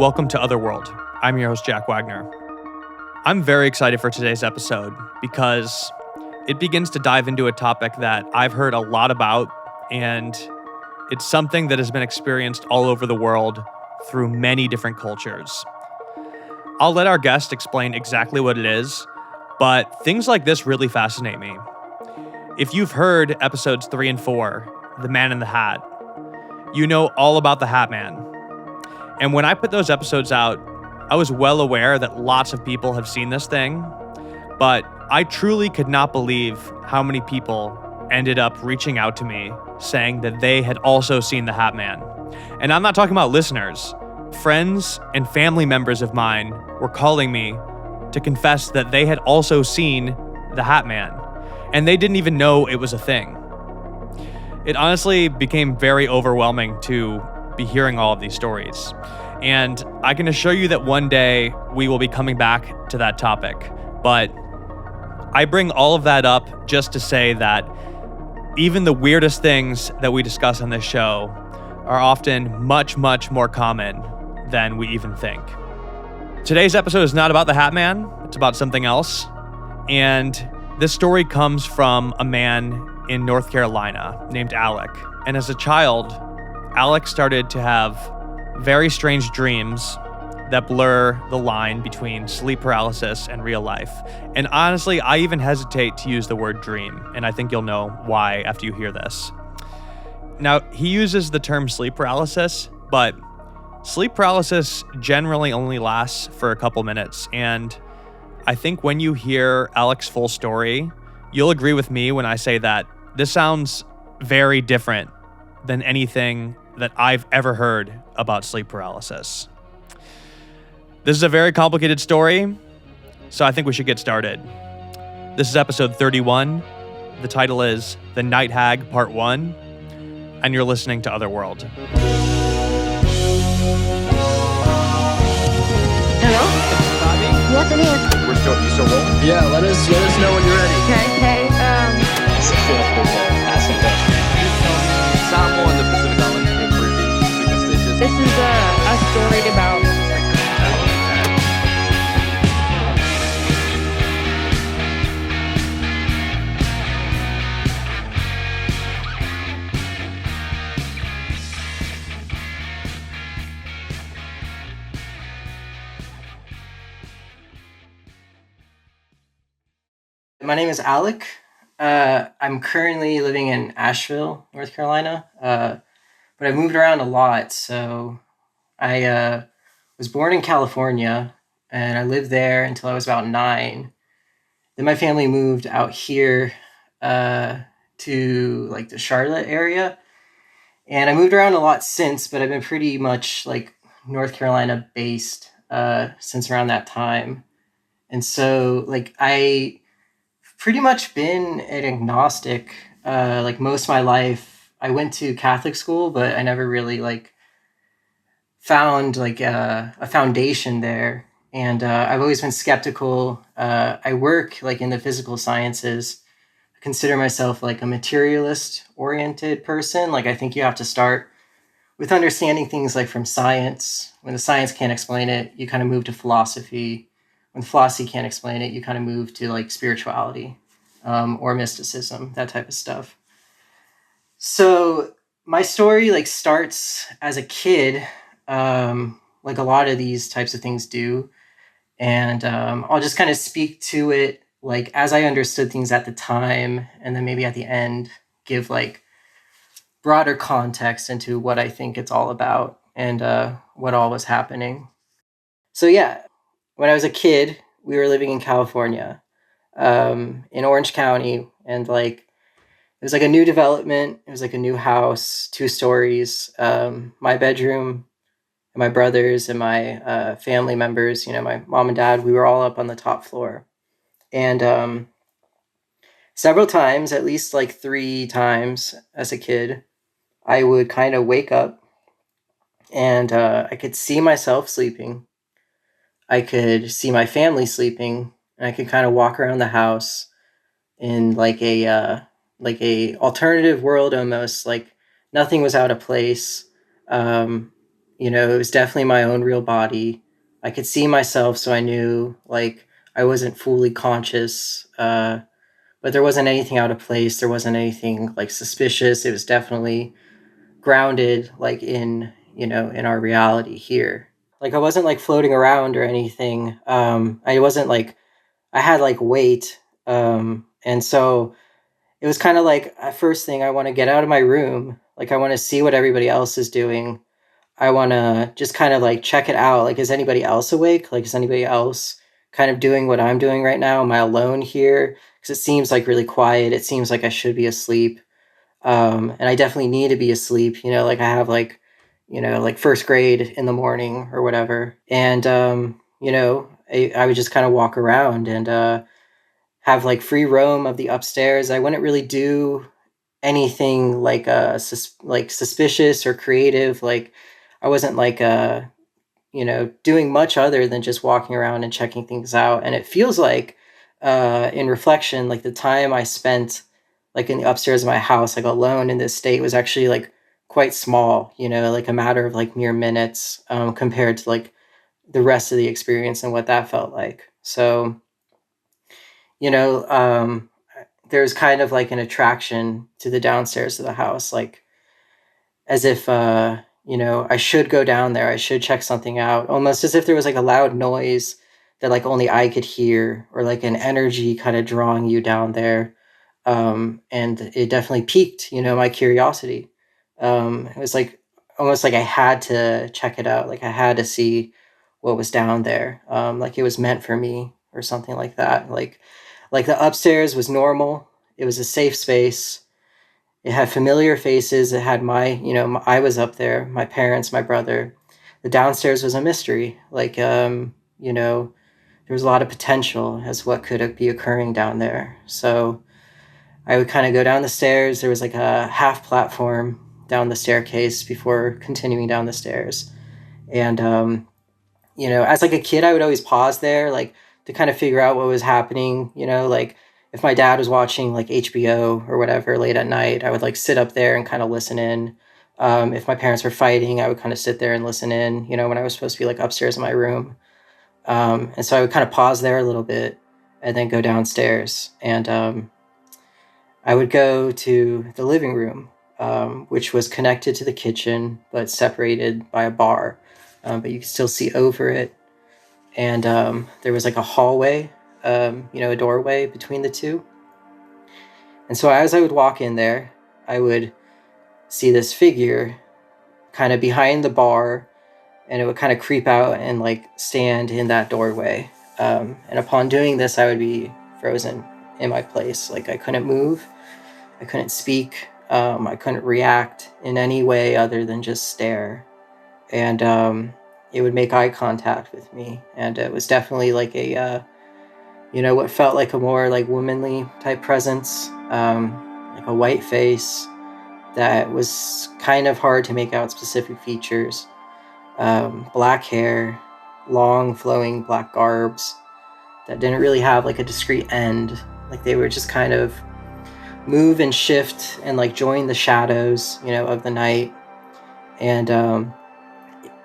Welcome to Otherworld. I'm your host, Jack Wagner. I'm very excited for today's episode because it begins to dive into a topic that I've heard a lot about, and it's something that has been experienced all over the world through many different cultures. I'll let our guest explain exactly what it is, but things like this really fascinate me. If you've heard episodes 3 and 4, The Man in the Hat, you know all about the Hat Man. And when I put those episodes out, I was well aware that lots of people have seen this thing, but I truly could not believe how many people ended up reaching out to me saying that they had also seen the Hat Man. And I'm not talking about listeners. Friends and family members of mine were calling me to confess that they had also seen the Hat Man, and they didn't even know it was a thing. It honestly became very overwhelming to be hearing all of these stories. And I can assure you that one day we will be coming back to that topic. But I bring all of that up just to say that even the weirdest things that we discuss on this show are often much, much more common than we even think. Today's episode is not about the Hat Man, it's about something else. And this story comes from a man in North Carolina named Alec. And as a child, Alec started to have very strange dreams that blur the line between sleep paralysis and real life. And honestly, I even hesitate to use the word dream, and I think you'll know why after you hear this. Now, he uses the term sleep paralysis, but sleep paralysis generally only lasts for a couple minutes, and I think when you hear Alec's full story, you'll agree with me when I say that this sounds very different than anything that I've ever heard about sleep paralysis. This is a very complicated story, so I think we should get started. This is episode 31. The title is The Night Hag Part 1, and you're listening to Otherworld. Hello? Yes, it is. We're still, you still rolling? Yeah, let us know when you're ready. Okay, Some more in the Pacific Island and pretty superstitious. this is a story about... My name is Alec. I'm currently living in Asheville, North Carolina, but I've moved around a lot. So I was born in California, and I lived there until I was about 9. Then my family moved out here to like the Charlotte area, and I moved around a lot since, but I've been pretty much like North Carolina based since around that time. And so like I pretty much been an agnostic like most of my life. I went to Catholic school, but I never really like found like a foundation there. And I've always been skeptical. I work like in the physical sciences. I consider myself like a materialist oriented person. Like I think you have to start with understanding things like from science. When the science can't explain it, you kind of move to philosophy. When philosophy can't explain it, you kind of move to like spirituality or mysticism, that type of stuff. So my story like starts as a kid, like a lot of these types of things do. And I'll just kind of speak to it like as I understood things at the time, and then maybe at the end give like broader context into what I think it's all about and what all was happening. So yeah, when I was a kid, we were living in California, in Orange County, and like it was like a new development. It was like a new house, 2 stories. My bedroom, and my brothers and my family members, you know, my mom and dad, we were all up on the top floor. And several times, at least like 3 times as a kid, I would kind of wake up and I could see myself sleeping. I could see my family sleeping, and I could kind of walk around the house in like a alternative world almost, like nothing was out of place. It was definitely my own real body. I could see myself, so I knew like I wasn't fully conscious. But there wasn't anything out of place. There wasn't anything like suspicious. It was definitely grounded, like in our reality here. Like I wasn't like floating around or anything. I wasn't like I had like weight. And so it was kind of like first thing I want to get out of my room. Like I want to see what everybody else is doing. I want to just kind of like check it out. Like, is anybody else awake? Like, is anybody else kind of doing what I'm doing right now? Am I alone here? Because it seems like really quiet. It seems like I should be asleep. And I definitely need to be asleep. Like I have like, like first grade in the morning or whatever. And, I would just kind of walk around and have like free roam of the upstairs. I wouldn't really do anything like like suspicious or creative. Like I wasn't like doing much other than just walking around and checking things out. And it feels like in reflection, like the time I spent like in the upstairs of my house, like alone in this state was actually like quite small, like a matter of like mere minutes compared to like the rest of the experience and what that felt like. So, there's kind of like an attraction to the downstairs of the house, like as if, I should go down there. I should check something out, almost as if there was like a loud noise that like only I could hear, or like an energy kind of drawing you down there. And it definitely piqued, my curiosity. It was like almost like I had to check it out. Like I had to see what was down there. Like it was meant for me or something like that. Like the upstairs was normal. It was a safe space. It had familiar faces. It had I was up there, my parents, my brother. The downstairs was a mystery. Like, there was a lot of potential as what could be occurring down there. So I would kind of go down the stairs. There was like a half platform down the staircase before continuing down the stairs. And, as like a kid, I would always pause there, like to kind of figure out what was happening, like if my dad was watching like HBO or whatever late at night, I would like sit up there and kind of listen in. If my parents were fighting, I would kind of sit there and listen in, when I was supposed to be like upstairs in my room. And so I would kind of pause there a little bit and then go downstairs. And I would go to the living room, which was connected to the kitchen, but separated by a bar. But you could still see over it. And there was like a hallway, a doorway between the two. And so as I would walk in there, I would see this figure kind of behind the bar, and it would kind of creep out and like stand in that doorway. And upon doing this, I would be frozen in my place. Like I couldn't move, I couldn't speak, I couldn't react in any way other than just stare. And it would make eye contact with me. And it was definitely like a, what felt like a more like womanly type presence, like a white face that was kind of hard to make out specific features. Black hair, long flowing black garbs that didn't really have like a discrete end. Like they were just kind of move and shift and like join the shadows, of the night. And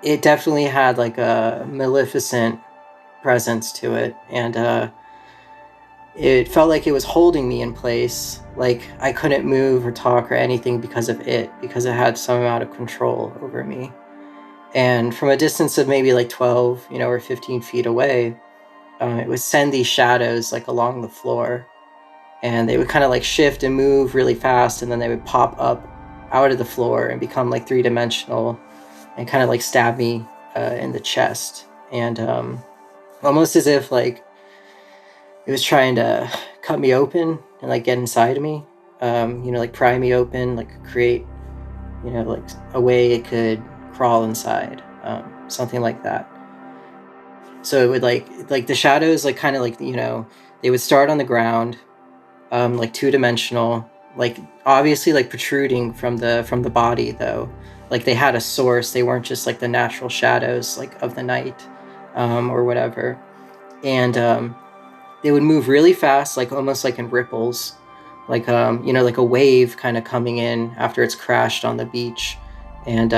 it definitely had like a maleficent presence to it. And it felt like it was holding me in place. Like I couldn't move or talk or anything because of it, because it had some amount of control over me. And from a distance of maybe like 12, or 15 feet away, it would send these shadows like along the floor, and they would kind of like shift and move really fast. And then they would pop up out of the floor and become like 3-dimensional and kind of like stab me in the chest. And almost as if like it was trying to cut me open and like get inside of me, like pry me open, like create, like a way it could crawl inside, something like that. So it would like the shadows, like kind of like, they would start on the ground, like 2-dimensional, like obviously like protruding from the body though. Like they had a source. They weren't just like the natural shadows like of the night, or whatever. And they would move really fast, like almost like in ripples, like like a wave kind of coming in after it's crashed on the beach. And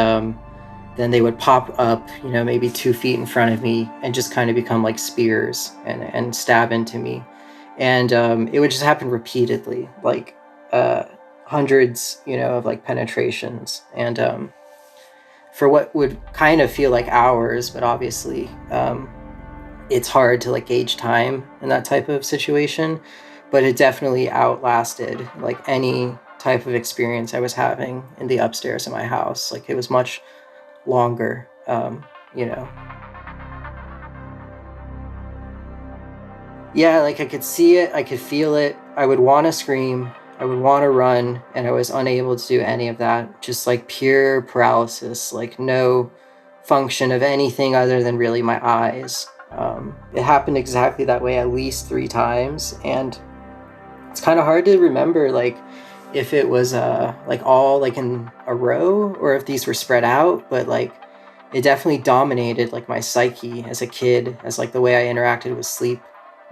then they would pop up, maybe 2 feet in front of me and just kind of become like spears and stab into me. And it would just happen repeatedly, like hundreds, of like penetrations. And for what would kind of feel like hours, but obviously it's hard to like gauge time in that type of situation. But it definitely outlasted like any type of experience I was having in the upstairs of my house. Like it was much longer, Yeah, like I could see it, I could feel it. I would want to scream, I would want to run, and I was unable to do any of that. Just like pure paralysis, like no function of anything other than really my eyes. It happened exactly that way at least 3 times, and it's kind of hard to remember like if it was like all like in a row or if these were spread out, but like it definitely dominated like my psyche as a kid, as like the way I interacted with sleep.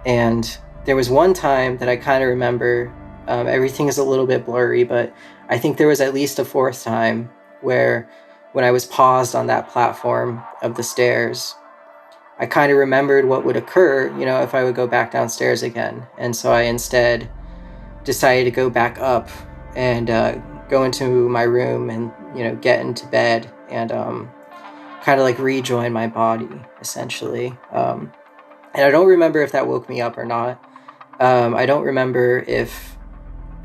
And there was one time that I kind of remember, everything is a little bit blurry, but I think there was at least a 4th time where when I was paused on that platform of the stairs, I kind of remembered what would occur, if I would go back downstairs again. And so I instead decided to go back up and go into my room and, get into bed and kind of like rejoin my body, essentially. And I don't remember if that woke me up or not. I don't remember if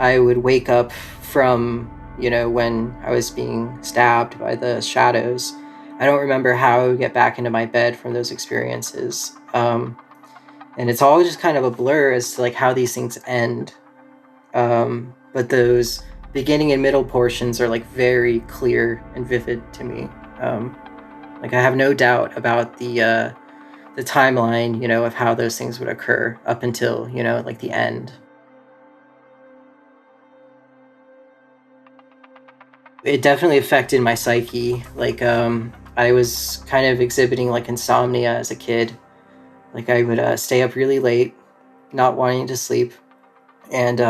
I would wake up from, when I was being stabbed by the shadows. I don't remember how I would get back into my bed from those experiences. And it's all just kind of a blur as to like how these things end. But those beginning and middle portions are like very clear and vivid to me. Like I have no doubt about the timeline, of how those things would occur up until, like the end. It definitely affected my psyche. Like, I was kind of exhibiting like insomnia as a kid. Like I would stay up really late, not wanting to sleep. And,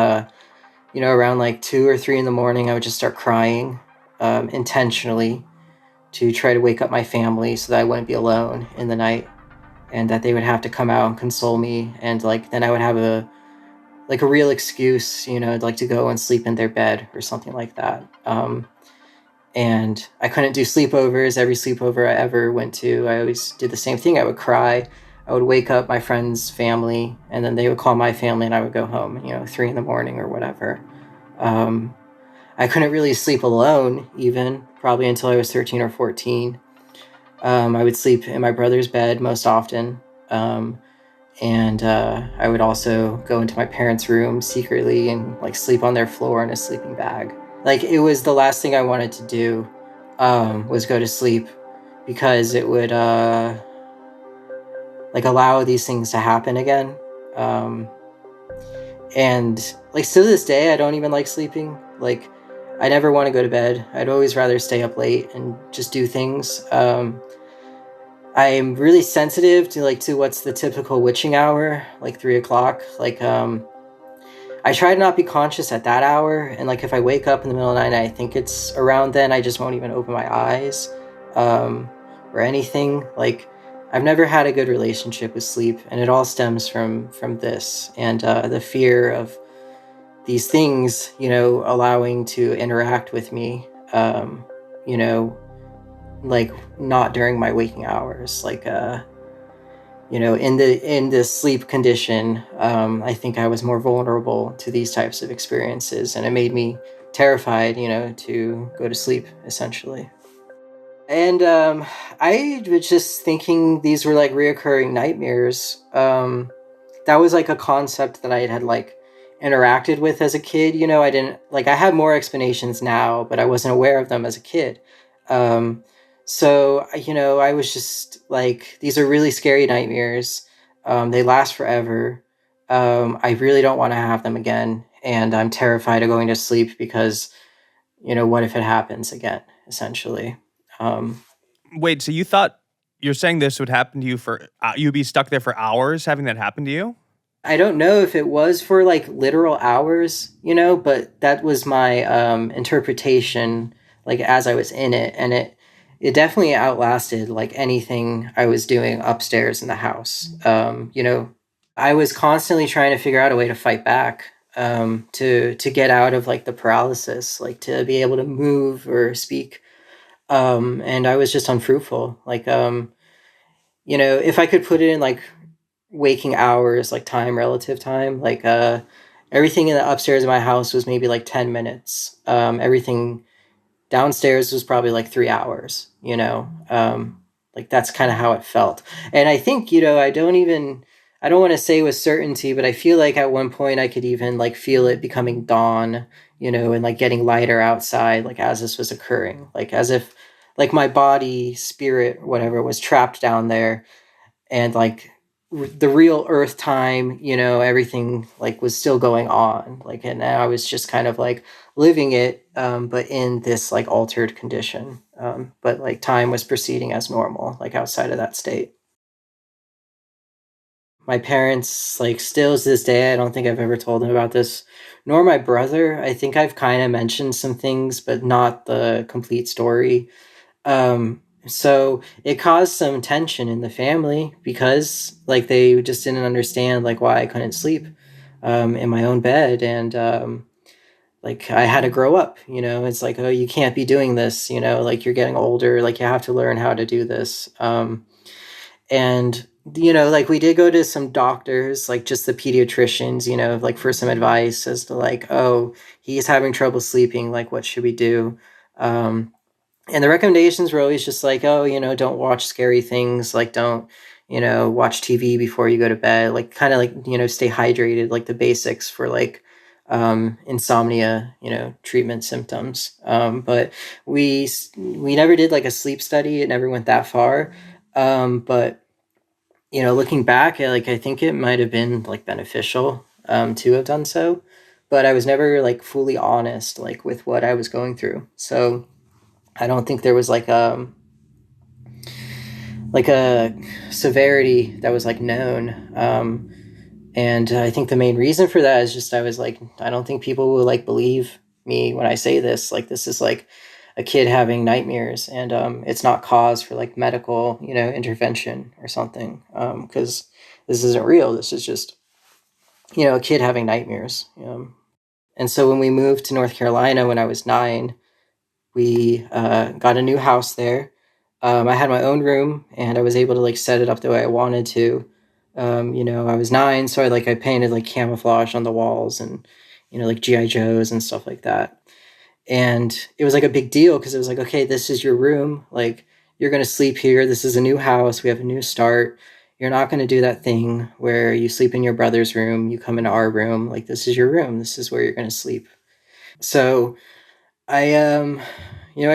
around like 2 or 3 in the morning, I would just start crying intentionally to try to wake up my family so that I wouldn't be alone in the night. And that they would have to come out and console me, and like then I would have a real excuse, like to go and sleep in their bed or something like that. And I couldn't do sleepovers. Every sleepover I ever went to, I always did the same thing. I would cry. I would wake up my friend's family, and then they would call my family, and I would go home, 3 in the morning or whatever. I couldn't really sleep alone, even probably until I was 13 or 14. I would sleep in my brother's bed most often. And I would also go into my parents' room secretly and like sleep on their floor in a sleeping bag. Like it was the last thing I wanted to do, was go to sleep, because it would like allow these things to happen again. And like still to this day, I don't even like sleeping. Like I never want to go to bed. I'd always rather stay up late and just do things. I'm really sensitive to what's the typical witching hour, like 3 o'clock. Like, I try to not be conscious at that hour. And like, if I wake up in the middle of the night and I think it's around then, I just won't even open my eyes, or anything. Like, I've never had a good relationship with sleep, and it all stems from this and, the fear of these things, allowing to interact with me, like not during my waking hours, like in the sleep condition. I think I was more vulnerable to these types of experiences, and it made me terrified, to go to sleep, essentially. And I was just thinking these were like reoccurring nightmares. That was like a concept that I had like interacted with as a kid. I didn't like, I have more explanations now, but I wasn't aware of them as a kid. So, I was just like, these are really scary nightmares. They last forever. I really don't want to have them again. And I'm terrified of going to sleep because, what if it happens again, essentially? Wait, so you're saying this would happen to you for, you'd be stuck there for hours having that happen to you? I don't know if it was for like literal hours, but that was my interpretation, like as I was in it. And it definitely outlasted like anything I was doing upstairs in the house. I was constantly trying to figure out a way to fight back, to get out of like the paralysis, like to be able to move or speak. And I was just unfruitful. Like, if I could put it in like waking hours, like time, relative time, like everything in the upstairs of my house was maybe like 10 minutes. Everything downstairs was probably like 3 hours, like that's kind of how it felt. And I think, I don't want to say with certainty, but I feel like at one point I could even like feel it becoming dawn, and like getting lighter outside, like as this was occurring, like as if like my body, spirit, whatever was trapped down there, and like the real earth time, everything like was still going on, like, and I was just kind of like living it, but in this like altered condition, but like time was proceeding as normal, like outside of that state. My parents, like, still to this day, I don't think I've ever told them about this, nor my brother. I think I've kind of mentioned some things, but not the complete story. So it caused some tension in the family because like they just didn't understand like why I couldn't sleep in my own bed, and like I had to grow up, it's like, oh, you can't be doing this, like you're getting older, like you have to learn how to do this. And like we did go to some doctors, like just the pediatricians, like for some advice as to like, oh, he's having trouble sleeping, like what should we do? And the recommendations were always just like, oh, don't watch scary things, like don't, watch TV before you go to bed, like kind of like, stay hydrated, like the basics for like insomnia, treatment symptoms. But we never did like a sleep study. It never went that far. But looking back, like I think it might have been like beneficial to have done so, but I was never like fully honest like with what I was going through. So I don't think there was like a severity that was like known. And I think the main reason for that is just I was like, I don't think people will like believe me when I say this. Like this is like a kid having nightmares, and it's not cause for like medical, intervention or something. Because this isn't real. This is just, a kid having nightmares. And so when we moved to North Carolina when I was 9, we got a new house there. I had my own room, and I was able to like set it up the way I wanted to. I was 9, so I painted like camouflage on the walls, and like GI Joes and stuff like that. And it was like a big deal because it was like, okay, this is your room. Like you're gonna sleep here. This is a new house. We have a new start. You're not gonna do that thing where you sleep in your brother's room. You come into our room. Like this is your room. This is where you're gonna sleep. So I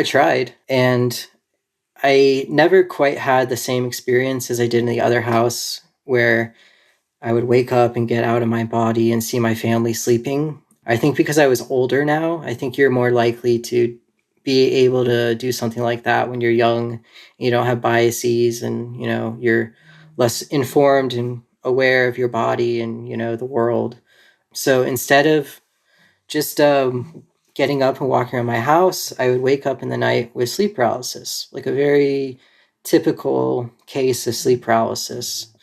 tried, and I never quite had the same experience as I did in the other house where I would wake up and get out of my body and see my family sleeping. I think because I was older now, I think you're more likely to be able to do something like that when you're young. You don't have biases, and you're less informed and aware of your body and the world. So instead of just getting up and walking around my house, I would wake up in the night with sleep paralysis, like a very typical case of sleep paralysis,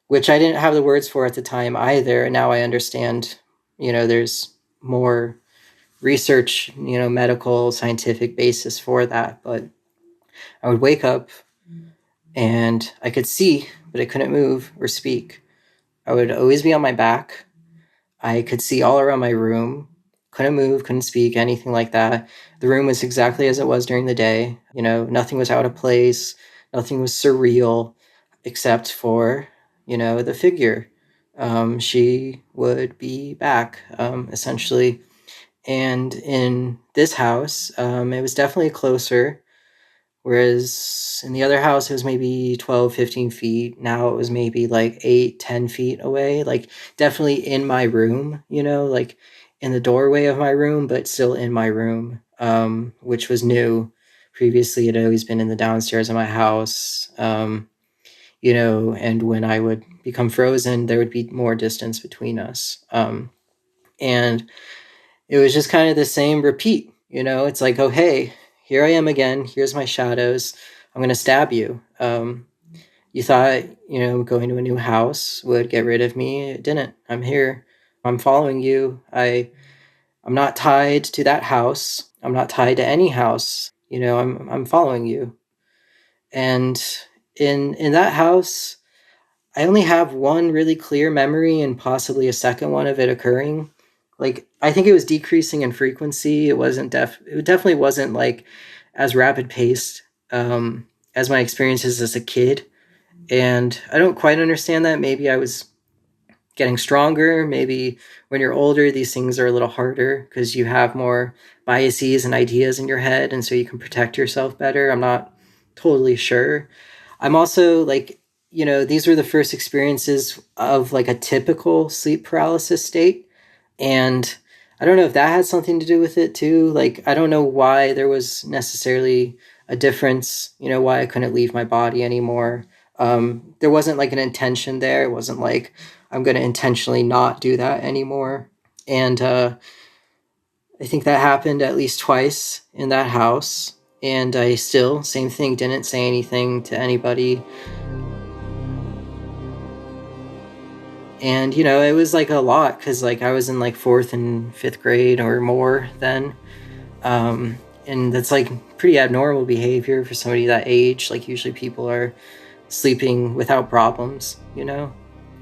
which I didn't have the words for at the time either. And now I understand, there's more research, medical, scientific basis for that. But I would wake up and I could see, but I couldn't move or speak. I would always be on my back. I could see all around my room, couldn't move, couldn't speak, anything like that. The room was exactly as it was during the day. Nothing was out of place. Nothing was surreal except for, the figure. She would be back, essentially. And in this house, it was definitely closer. Whereas in the other house, it was maybe 12, 15 feet. Now it was maybe like 8, 10 feet away. Like definitely in my room, like in the doorway of my room, but still in my room, which was new. Previously, it had always been in the downstairs of my house, and when I would become frozen, there would be more distance between us. And it was just kind of the same repeat, it's like, oh, hey, here I am again. Here's my shadows. I'm going to stab you. You thought, going to a new house would get rid of me. It didn't. I'm here. I'm following you. I'm not tied to that house. I'm not tied to any house. I'm following you. And in that house, I only have one really clear memory and possibly a second one of it occurring. Like, I think it was decreasing in frequency. It definitely wasn't like as rapid paced as my experiences as a kid. And I don't quite understand that. Maybe I was getting stronger. Maybe when you're older, these things are a little harder because you have more biases and ideas in your head. And so you can protect yourself better. I'm not totally sure. I'm also like, these were the first experiences of like a typical sleep paralysis state. And I don't know if that had something to do with it too. Like, I don't know why there was necessarily a difference, why I couldn't leave my body anymore. There wasn't like an intention there. It wasn't like I'm going to intentionally not do that anymore. And I think that happened at least twice in that house. And I still, same thing, didn't say anything to anybody. And, it was like a lot because like I was in like 4th and 5th grade or more then. And that's like pretty abnormal behavior for somebody that age. Like usually people are sleeping without problems, And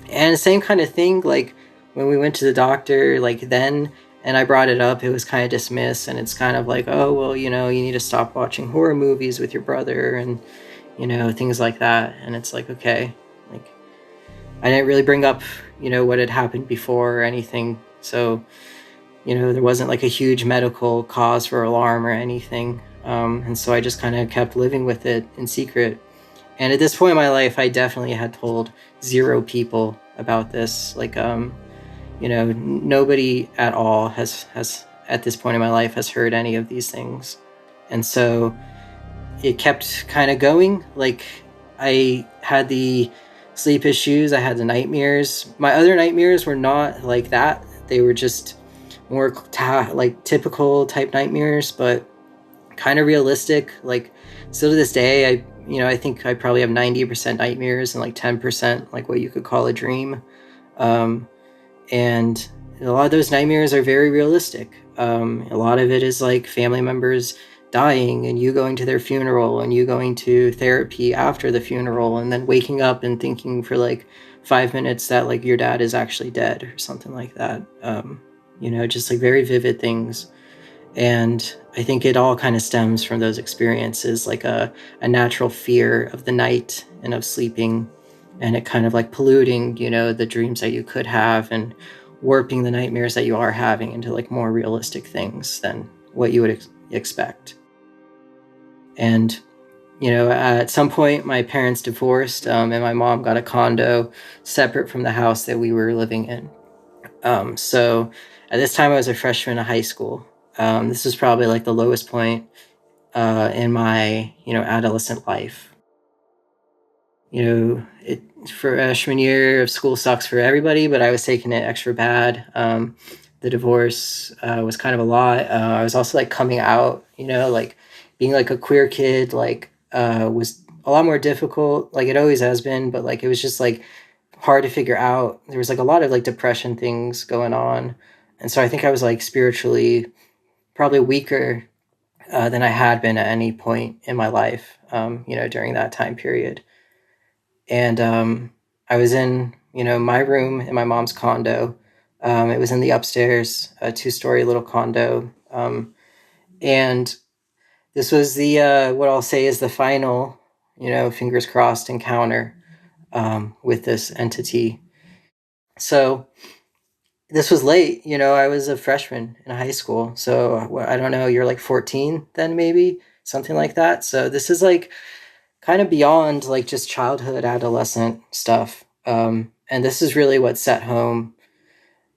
the same kind of thing, like when we went to the doctor, like then, and I brought it up, it was kind of dismissed. And it's kind of like, oh, well, you need to stop watching horror movies with your brother and, things like that. And it's like, okay, like I didn't really bring up, what had happened before or anything. So, there wasn't like a huge medical cause for alarm or anything. And so I just kind of kept living with it in secret. And at this point in my life, I definitely had told 0 people about this. Like, nobody at all has at this point in my life has heard any of these things. And so it kept kind of going. Like, I had the sleep issues. I had the nightmares. My other nightmares were not like that. They were just more like typical type nightmares, but kind of realistic. Like, still to this day, I think I probably have 90% nightmares and like 10% like what you could call a dream. And a lot of those nightmares are very realistic. A lot of it is like family members dying and you going to their funeral and you going to therapy after the funeral and then waking up and thinking for like 5 minutes that like your dad is actually dead or something like that. Just like very vivid things. And I think it all kind of stems from those experiences, like a natural fear of the night and of sleeping, and it kind of like polluting, the dreams that you could have and warping the nightmares that you are having into like more realistic things than what you would expect. And, at some point my parents divorced and my mom got a condo separate from the house that we were living in. So at this time I was a freshman in high school. This was probably like the lowest point in my, adolescent life. Freshman year of school sucks for everybody, but I was taking it extra bad. The divorce was kind of a lot. I was also like coming out, like being like a queer kid, like was a lot more difficult. Like it always has been, but like it was just like hard to figure out. There was like a lot of like depression things going on. And so I think I was like spiritually probably weaker than I had been at any point in my life, during that time period. And I was in, my room in my mom's condo. It was in the upstairs, a 2-story little condo. And this was the, what I'll say is the final, fingers crossed encounter with this entity. So this was late, I was a freshman in high school. So I don't know, you're like 14 then maybe, something like that. So this is like kind of beyond like just childhood, adolescent stuff. And this is really what set home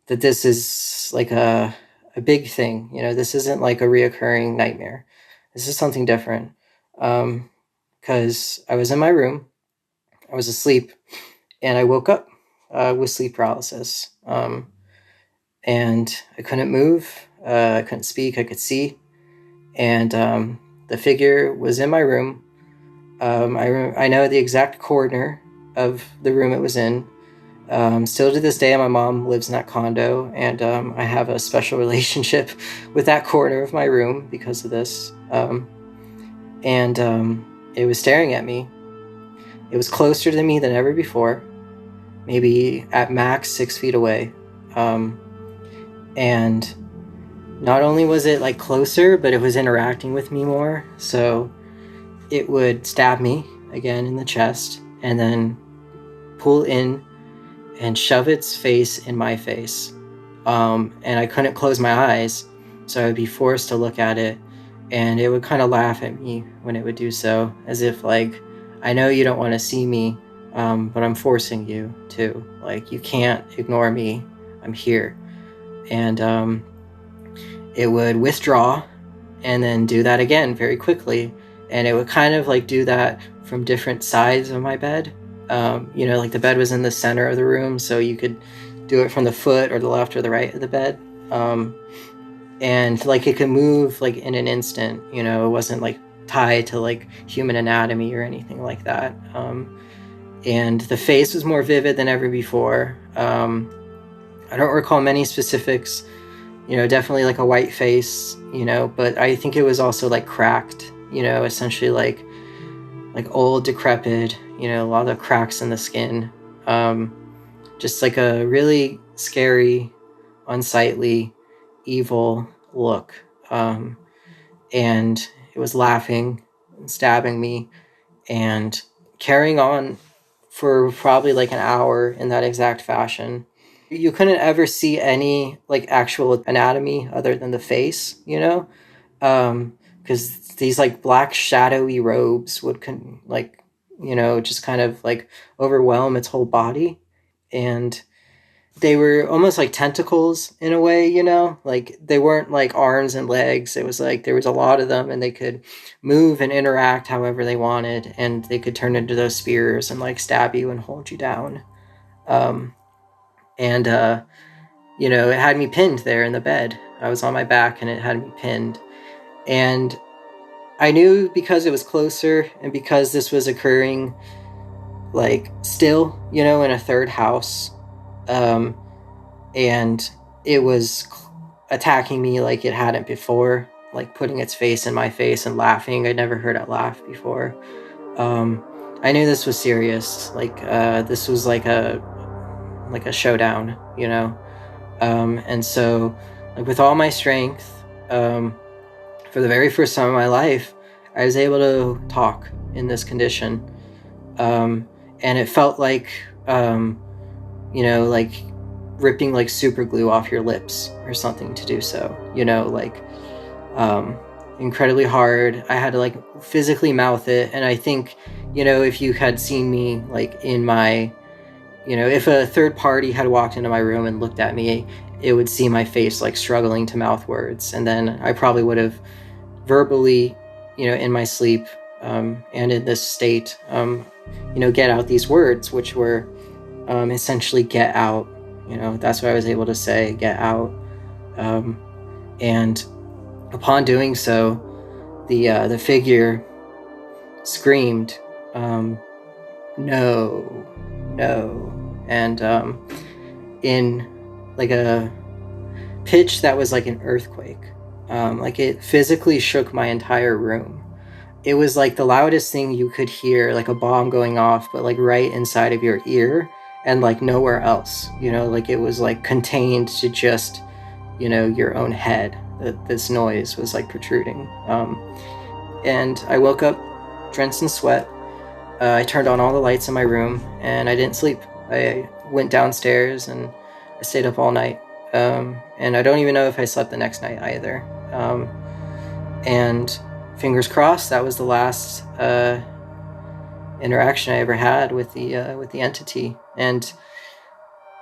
that this is like a big thing. This isn't like a reoccurring nightmare. This is something different. Because I was in my room, I was asleep, and I woke up with sleep paralysis. And I couldn't move, I couldn't speak, I could see. And The figure was in my room. I know the exact corner of the room it was in. Still to this day, my mom lives in that condo, and I have a special relationship with that corner of my room because of this. And it was staring at me. It was closer to me than ever before, maybe at max 6 feet away. And not only was it like closer, but it was interacting with me more. So it would stab me again in the chest and then pull in and shove its face in my face. And I couldn't close my eyes, so I would be forced to look at it, and it would kind of laugh at me when it would do so, as if like, I know you don't want to see me, but I'm forcing you to. Like, you can't ignore me. I'm here. And it would withdraw and then do that again very quickly. And it would kind of like do that from different sides of my bed. Like the bed was in the center of the room, so you could do it from the foot or the left or the right of the bed. And like it could move like in an instant, it wasn't like tied to like human anatomy or anything like that. And the face was more vivid than ever before. I don't recall many specifics, definitely like a white face, but I think it was also like cracked, essentially like old, decrepit, a lot of cracks in the skin. Just like a really scary, unsightly, evil look. And it was laughing and stabbing me and carrying on for probably like an hour in that exact fashion. You couldn't ever see any like actual anatomy other than the face, because these like black shadowy robes would just kind of like overwhelm its whole body. And they were almost like tentacles in a way, like they weren't like arms and legs. It was like there was a lot of them, and they could move and interact however they wanted, and they could turn into those spears and like stab you and hold you down. It had me pinned there in the bed. I was on my back and it had me pinned. And I knew, because it was closer and because this was occurring like still, in a third house, and it was attacking me like it hadn't before, like putting its face in my face and laughing. I'd never heard it laugh before. I knew this was serious. Like this was like a showdown, and so like with all my strength, for the very first time in my life, I was able to talk in this condition. And it felt like, like ripping like super glue off your lips or something to do so, incredibly hard. I had to like physically mouth it. And I think, if you had seen me like in my, if a third party had walked into my room and looked at me, it would see my face like struggling to mouth words. And then I probably would have verbally, in my sleep, and in this state, get out these words, which were essentially get out. That's what I was able to say, get out. And upon doing so, the figure screamed, no. And in like a pitch that was like an earthquake. Like it physically shook my entire room. It was like the loudest thing you could hear, like a bomb going off, but like right inside of your ear and like nowhere else, like it was like contained to just, your own head, that this noise was like protruding. And I woke up drenched in sweat. I turned on all the lights in my room and I didn't sleep. I went downstairs and I stayed up all night. And I don't even know if I slept the next night either. And fingers crossed, that was the last interaction I ever had with the entity. And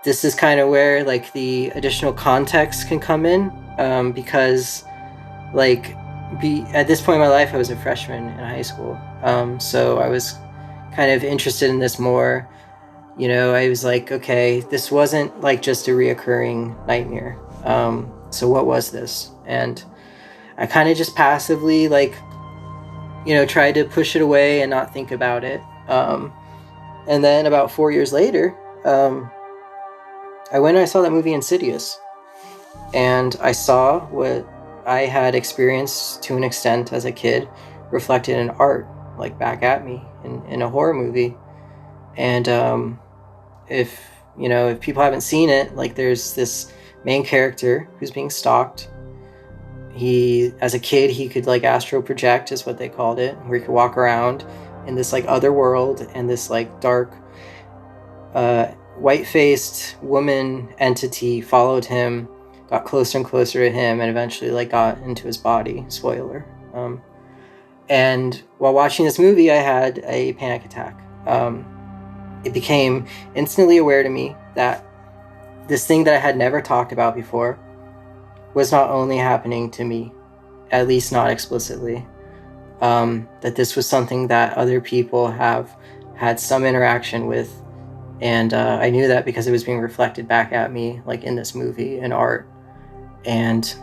this is kind of where like the additional context can come in, because like at this point in my life, I was a freshman in high school. So I was kind of interested in this more. I was like, okay, this wasn't like just a reoccurring nightmare. So what was this? And I kind of just passively like tried to push it away and not think about it. And then about 4 years later, I went and I saw that movie Insidious. And I saw what I had experienced to an extent as a kid reflected in art, like back at me in a horror movie. And if people haven't seen it, like there's this main character who's being stalked. He, as a kid, he could like astral project, is what they called it, where he could walk around in this like other world, and this like dark white-faced woman entity followed him, got closer and closer to him, and eventually like got into his body. Spoiler. And while watching this movie, I had a panic attack. It became instantly aware to me that this thing that I had never talked about before was not only happening to me, at least not explicitly, that this was something that other people have had some interaction with. And I knew that because it was being reflected back at me, like in this movie and art. And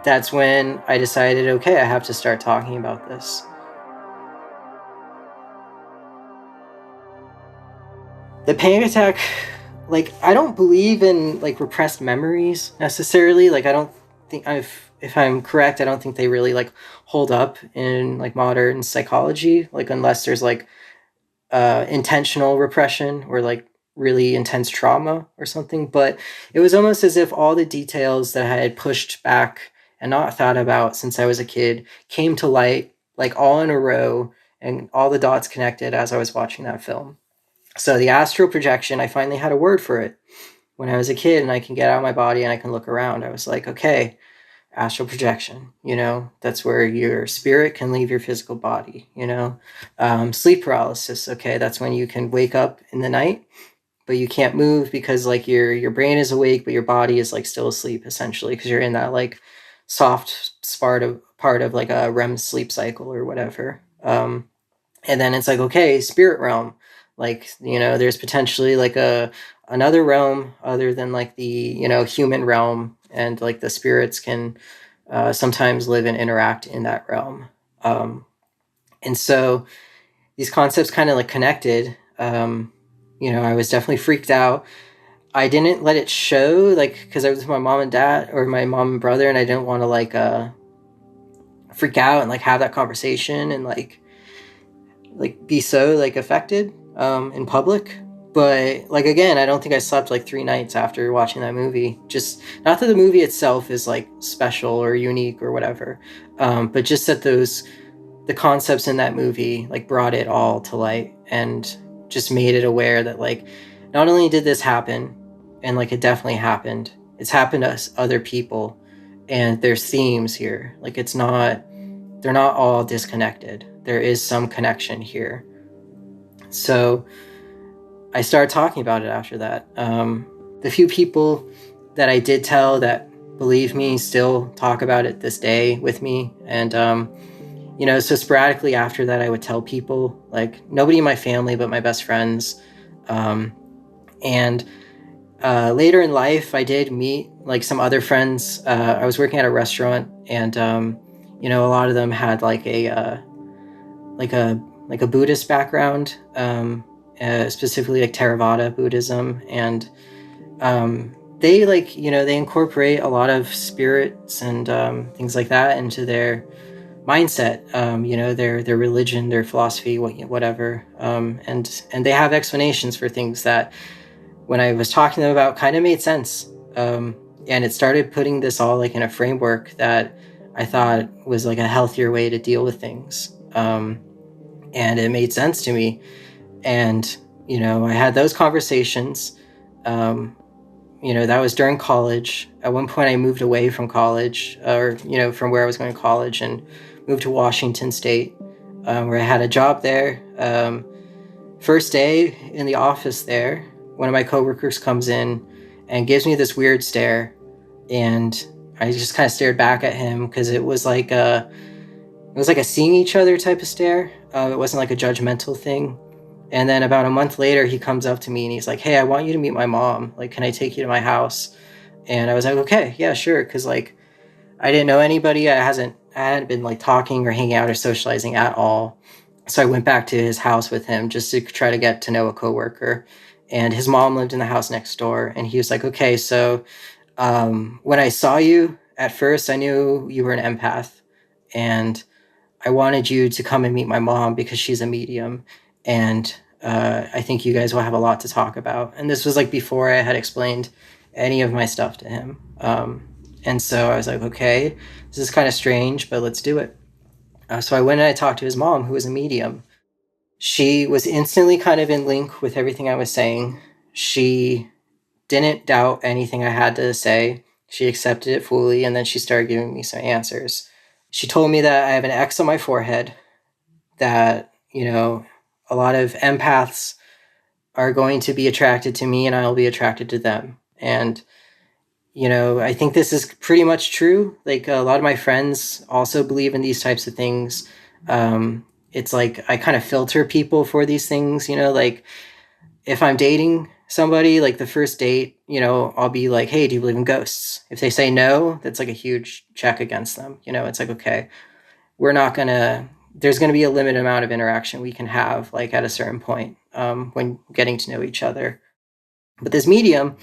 that's when I decided, okay, I have to start talking about this. The panic attack, like, I don't believe in like repressed memories necessarily. Like, I don't think if I'm correct, I don't think they really like hold up in like modern psychology, like unless there's like intentional repression or like really intense trauma or something. But it was almost as if all the details that I had pushed back and not thought about since I was a kid came to light, like all in a row, and all the dots connected as I was watching that film. So the astral projection, I finally had a word for it when I was a kid, and I can get out of my body and I can look around. I was like, okay, astral projection, that's where your spirit can leave your physical body, sleep paralysis. Okay. That's when you can wake up in the night, but you can't move because like your brain is awake, but your body is like still asleep essentially, because you're in that like soft part of like a REM sleep cycle or whatever. And then it's like, okay, spirit realm. Like, there's potentially like another realm other than like the, human realm, and like the spirits can sometimes live and interact in that realm. And so these concepts kind of like connected. I was definitely freaked out. I didn't let it show, like, because I was with my mom and dad, or my mom and brother, and I didn't want to like freak out and like have that conversation and like be so like affected in public. But like, again, I don't think I slept like 3 nights after watching that movie. Just not that the movie itself is like special or unique or whatever, but just that the concepts in that movie like brought it all to light and just made it aware that like not only did this happen, and like it definitely happened, it's happened to other people, and there's themes here. Like they're not all disconnected. There is some connection here. So I started talking about it after that. The few people that I did tell that believe me still talk about it this day with me. And, so sporadically after that, I would tell people, like nobody in my family, but my best friends. And later in life, I did meet like some other friends. I was working at a restaurant, and, a lot of them had like a Buddhist background, specifically like Theravada Buddhism. And they like, they incorporate a lot of spirits and things like that into their mindset, their religion, their philosophy, whatever. And they have explanations for things that when I was talking to them about kind of made sense. And it started putting this all like in a framework that I thought was like a healthier way to deal with things. And it made sense to me. And, I had those conversations. That was during college. At one point I moved away from college, from where I was going to college, and moved to Washington State, where I had a job there. First day in the office there, one of my coworkers comes in and gives me this weird stare. And I just kind of stared back at him, because it was like a seeing each other type of stare. It wasn't like a judgmental thing. And then about a month later, he comes up to me and he's like, "Hey, I want you to meet my mom. Like, can I take you to my house?" And I was like, "Okay, yeah, sure." Because like, I didn't know anybody. I I hadn't been like talking or hanging out or socializing at all. So I went back to his house with him just to try to get to know a coworker. And his mom lived in the house next door. And he was like, okay, so when I saw you at first, I knew you were an empath. And I wanted you to come and meet my mom because she's a medium. And I think you guys will have a lot to talk about. And this was like before I had explained any of my stuff to him. And so I was like, okay, this is kind of strange, but let's do it. So I went and I talked to his mom, who was a medium. She was instantly kind of in link with everything I was saying. She didn't doubt anything I had to say. She accepted it fully, and then she started giving me some answers. She told me that I have an X on my forehead, that, a lot of empaths are going to be attracted to me and I'll be attracted to them. And, I think this is pretty much true. Like, a lot of my friends also believe in these types of things. It's like I kind of filter people for these things, like if I'm dating somebody, like the first date, I'll be like, hey, do you believe in ghosts? If they say no, that's like a huge check against them. It's like, okay, there's going to be a limited amount of interaction we can have, like at a certain point, when getting to know each other. But this medium,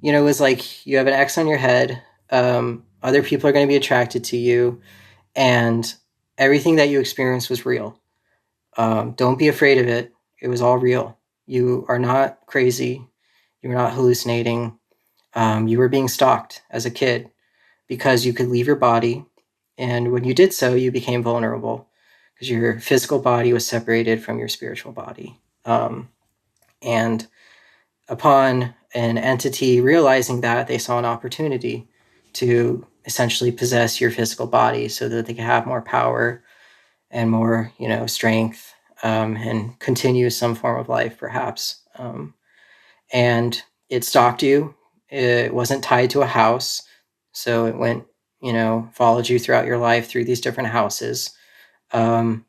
was like, you have an X on your head. Other people are going to be attracted to you, and everything that you experienced was real. Don't be afraid of it. It was all real. You are not crazy. You're not hallucinating. You were being stalked as a kid because you could leave your body. And when you did so, you became vulnerable because your physical body was separated from your spiritual body. And upon an entity realizing that, they saw an opportunity to essentially possess your physical body so that they could have more power and more, strength, and continue some form of life, perhaps. And it stalked you. It wasn't tied to a house. So it went, followed you throughout your life through these different houses. And,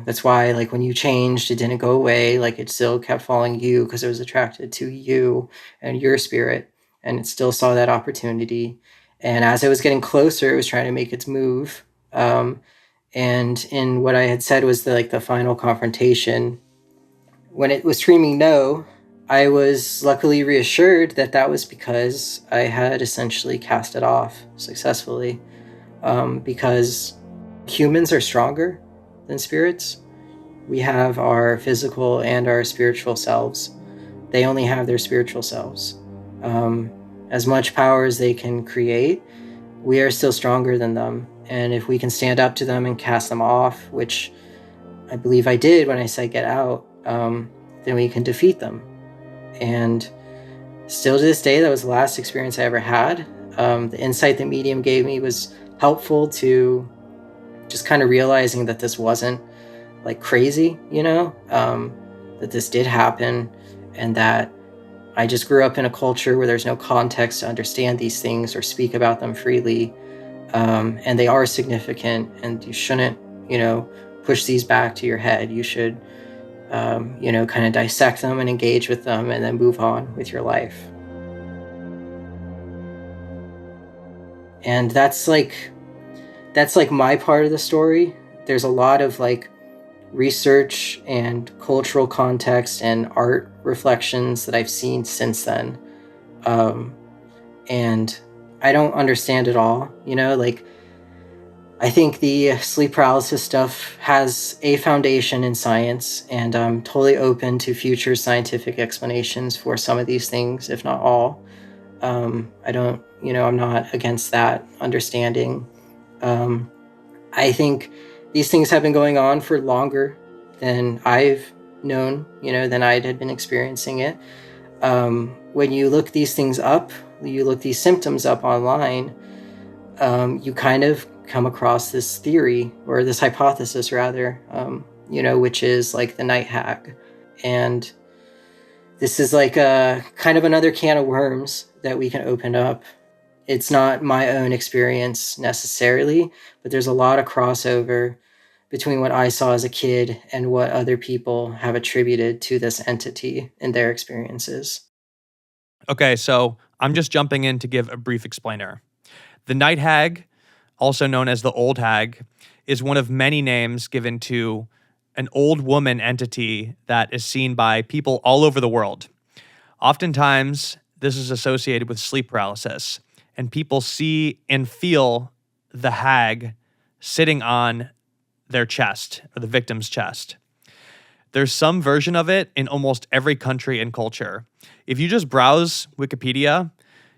that's why, like, when you changed, it didn't go away. Like, it still kept following you because it was attracted to you and your spirit. And it still saw that opportunity. And as it was getting closer, it was trying to make its move. And in what I had said was the final confrontation, when it was screaming no, I was luckily reassured that that was because I had essentially cast it off successfully. Because humans are stronger than spirits. We have our physical and our spiritual selves. They only have their spiritual selves. As much power as they can create, we are still stronger than them. And if we can stand up to them and cast them off, which I believe I did when I said get out, then we can defeat them. And still to this day, that was the last experience I ever had. The insight the medium gave me was helpful to just kind of realizing that this wasn't like crazy, that this did happen, and that I just grew up in a culture where there's no context to understand these things or speak about them freely. And they are significant, and you shouldn't, push these back to your head. You should, kind of dissect them and engage with them and then move on with your life. And that's like my part of the story. There's a lot of research and cultural context and art reflections that I've seen since then. And I don't understand it all, I think the sleep paralysis stuff has a foundation in science, and I'm totally open to future scientific explanations for some of these things, if not all. I don't, I'm not against that understanding. I think these things have been going on for longer than I've known, than I had been experiencing it. When you look these things up, you look these symptoms up online, you kind of come across this theory, or this hypothesis rather, which is like the Night Hag. And this is like a kind of another can of worms that we can open up. It's not my own experience necessarily, but there's a lot of crossover between what I saw as a kid and what other people have attributed to this entity in their experiences. Okay, so I'm just jumping in to give a brief explainer. The Night Hag also known as the Old Hag, is one of many names given to an old woman entity that is seen by people all over the world. Oftentimes, this is associated with sleep paralysis, and people see and feel the hag sitting on their chest, or the victim's chest. There's some version of it in almost every country and culture. If you just browse Wikipedia,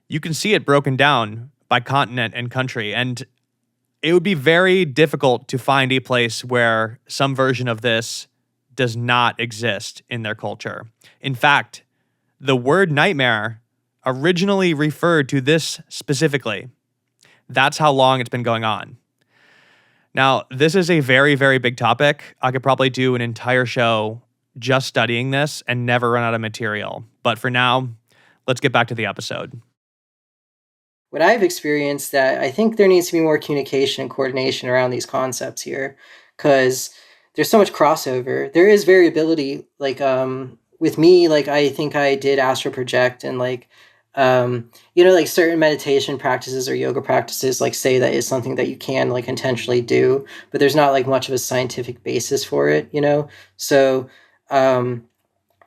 you can see it broken down by continent and country, and it would be very difficult to find a place where some version of this does not exist in their culture. In fact, the word nightmare originally referred to this specifically. That's how long it's been going on. Now, this is a very, very big topic. I could probably do an entire show just studying this and never run out of material. But for now, let's get back to the episode. What I've experienced that I think there needs to be more communication and coordination around these concepts here, because there's so much crossover. There is variability. Like with me, like I think I did astral project, and like like certain meditation practices or yoga practices like say that is something that you can like intentionally do, but there's not like much of a scientific basis for it, So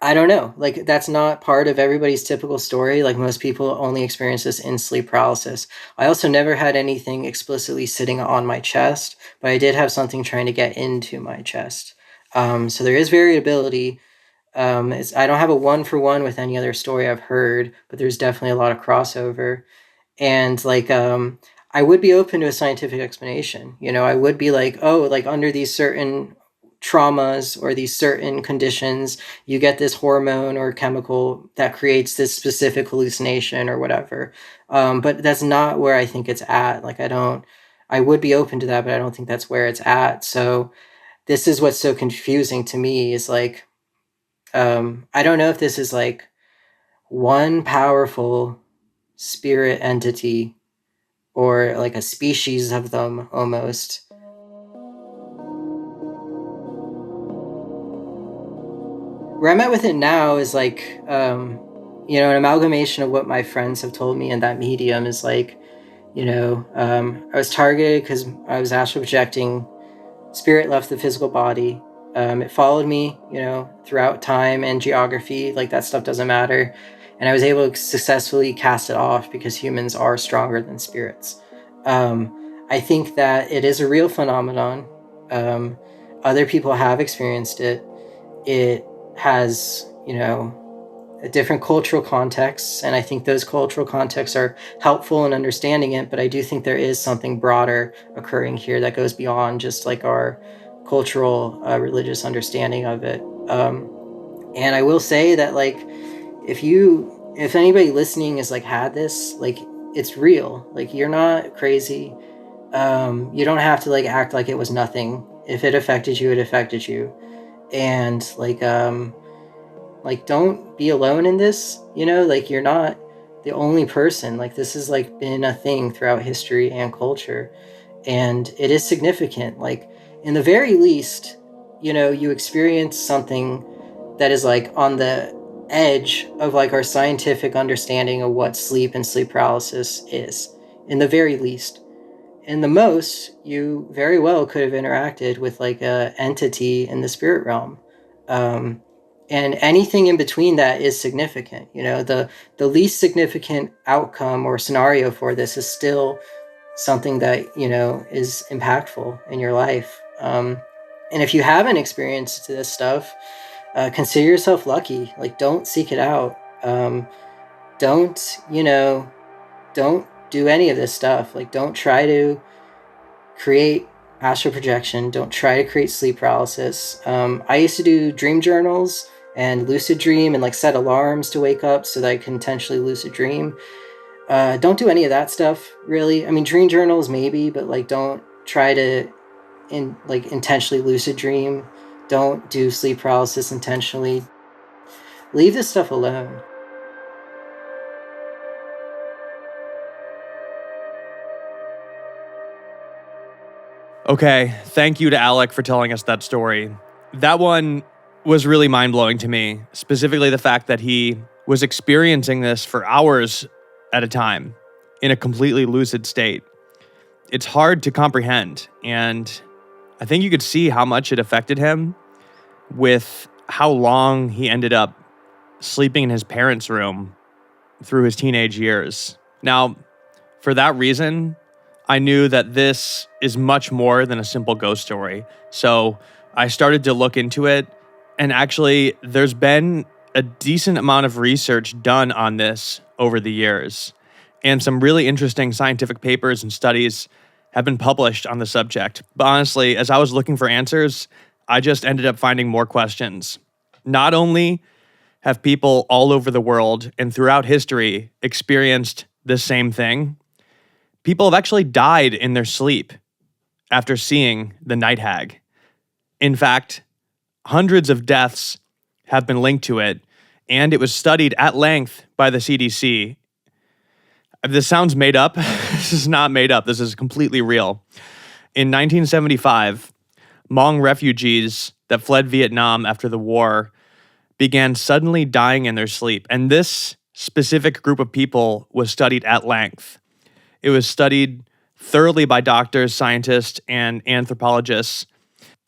I don't know, like that's not part of everybody's typical story. Like most people only experience this in sleep paralysis. I also never had anything explicitly sitting on my chest, but I did have something trying to get into my chest. So there is variability. I don't have a one-for-one with any other story I've heard, but there's definitely a lot of crossover. And like, I would be open to a scientific explanation. I would be like, oh, like under these certain traumas or these certain conditions, you get this hormone or chemical that creates this specific hallucination or whatever. But that's not where I think it's at. Like, I would be open to that, but I don't think that's where it's at. So this is what's so confusing to me is like, I don't know if this is like one powerful spirit entity or like a species of them almost. Where I'm at with it now is like, an amalgamation of what my friends have told me in that medium is like, I was targeted because I was astral projecting. Spirit left the physical body. It followed me, throughout time and geography. Like that stuff doesn't matter. And I was able to successfully cast it off because humans are stronger than spirits. I think that it is a real phenomenon. Other people have experienced it. It has, a different cultural contexts. And I think those cultural contexts are helpful in understanding it. But I do think there is something broader occurring here that goes beyond just like our cultural, religious understanding of it. And I will say that like, if anybody listening is like had this, like it's real, like you're not crazy. You don't have to like act like it was nothing. If it affected you, it affected you. And like don't be alone in this, like you're not the only person. Like this has like been a thing throughout history and culture, and it is significant. Like in the very least, you experience something that is like on the edge of like our scientific understanding of what sleep and sleep paralysis is, in the very least. In the most, you very well could have interacted with like a entity in the spirit realm. And anything in between that is significant. The least significant outcome or scenario for this is still something that, is impactful in your life. And if you haven't experienced this stuff, consider yourself lucky. Like, don't seek it out. Don't do any of this stuff. Like, don't try to create astral projection. Don't try to create sleep paralysis. I used to do dream journals and lucid dream and like set alarms to wake up so that I can intentionally lucid dream. Don't do any of that stuff, really. I mean, dream journals maybe, but like don't try to intentionally lucid dream. Don't do sleep paralysis intentionally. Leave this stuff alone. Okay, thank you to Alec for telling us that story. That one was really mind-blowing to me, specifically the fact that he was experiencing this for hours at a time in a completely lucid state. it's hard to comprehend. And I think you could see how much it affected him with how long he ended up sleeping in his parents' room through his teenage years. Now, for that reason, I knew that this is much more than a simple ghost story. So I started to look into it, and actually, there's been a decent amount of research done on this over the years, and some really interesting scientific papers and studies have been published on the subject. But honestly, as I was looking for answers, I just ended up finding more questions. Not only have people all over the world and throughout history experienced the same thing, people have actually died in their sleep after seeing the Night Hag. In fact, hundreds of deaths have been linked to it, and it was studied at length by the CDC. This sounds made up. This is not made up. This is completely real. In 1975, Hmong refugees that fled Vietnam after the war began suddenly dying in their sleep. And this specific group of people was studied at length. It was studied thoroughly by doctors, scientists, and anthropologists.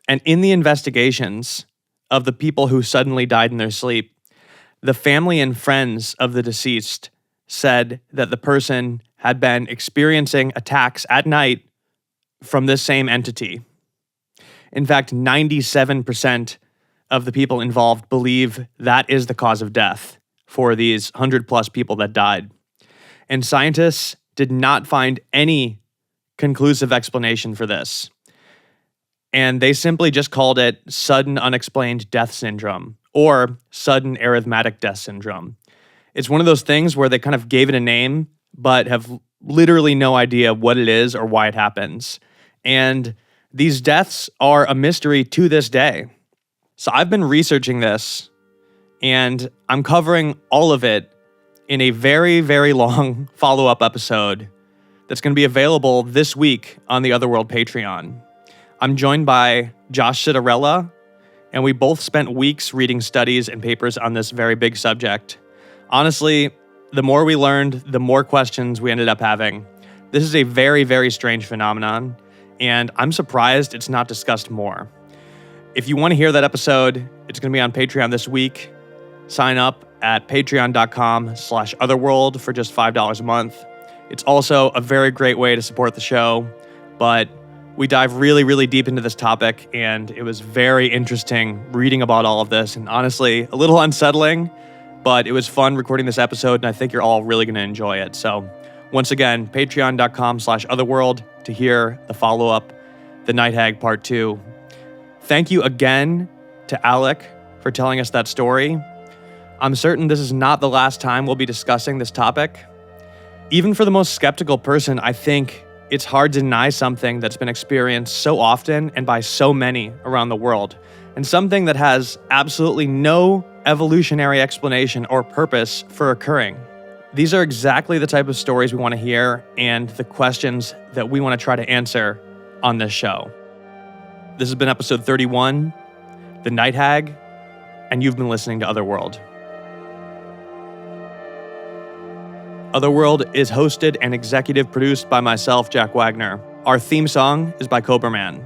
And in the investigations of the people who suddenly died in their sleep, the family and friends of the deceased said that the person had been experiencing attacks at night from this same entity. In fact, 97% of the people involved believe that is the cause of death for these 100+ people that died. And scientists did not find any conclusive explanation for this. And they simply just called it sudden unexplained death syndrome or sudden arrhythmatic death syndrome. It's one of those things where they kind of gave it a name, but have literally no idea what it is or why it happens. And these deaths are a mystery to this day. So I've been researching this, and I'm covering all of it in a very, very long follow-up episode that's going to be available this week on the Otherworld Patreon. I'm joined by Josh Citarella, and we both spent weeks reading studies and papers on this very big subject. Honestly, the more we learned, the more questions we ended up having. This is a very, very strange phenomenon, and I'm surprised it's not discussed more. If you want to hear that episode, it's going to be on Patreon this week. Sign up at patreon.com/otherworld for just $5 a month. It's also a very great way to support the show, but we dive really, really deep into this topic, and it was very interesting reading about all of this, and honestly, a little unsettling, but it was fun recording this episode, and I think you're all really going to enjoy it. So once again, patreon.com/otherworld to hear the follow-up, The Night Hag Part 2. Thank you again to Alec for telling us that story. I'm certain this is not the last time we'll be discussing this topic. Even for the most skeptical person, I think it's hard to deny something that's been experienced so often and by so many around the world, and something that has absolutely no evolutionary explanation or purpose for occurring. These are exactly the type of stories we want to hear and the questions that we want to try to answer on this show. This has been episode 31, The Night Hag, and you've been listening to Otherworld. Otherworld is hosted and executive produced by myself, Jack Wagner. Our theme song is by Cobraman.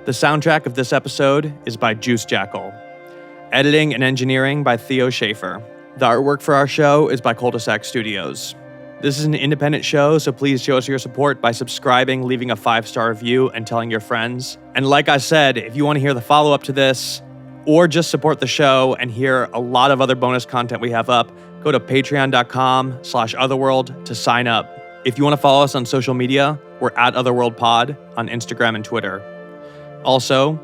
The soundtrack of this episode is by Juice Jackal. Editing and engineering by Theo Schaefer. The artwork for our show is by Cul-de-sac Studios. This is an independent show, so please show us your support by subscribing, leaving a 5-star review, and telling your friends. And like I said, if you want to hear the follow-up to this, or just support the show and hear a lot of other bonus content we have up, go to patreon.com/otherworld to sign up. If you want to follow us on social media, we're at OtherworldPod on Instagram and Twitter. Also,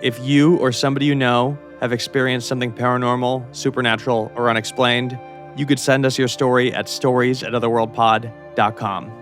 if you or somebody you know have experienced something paranormal, supernatural, or unexplained, you could send us your story at stories@otherworldpod.com.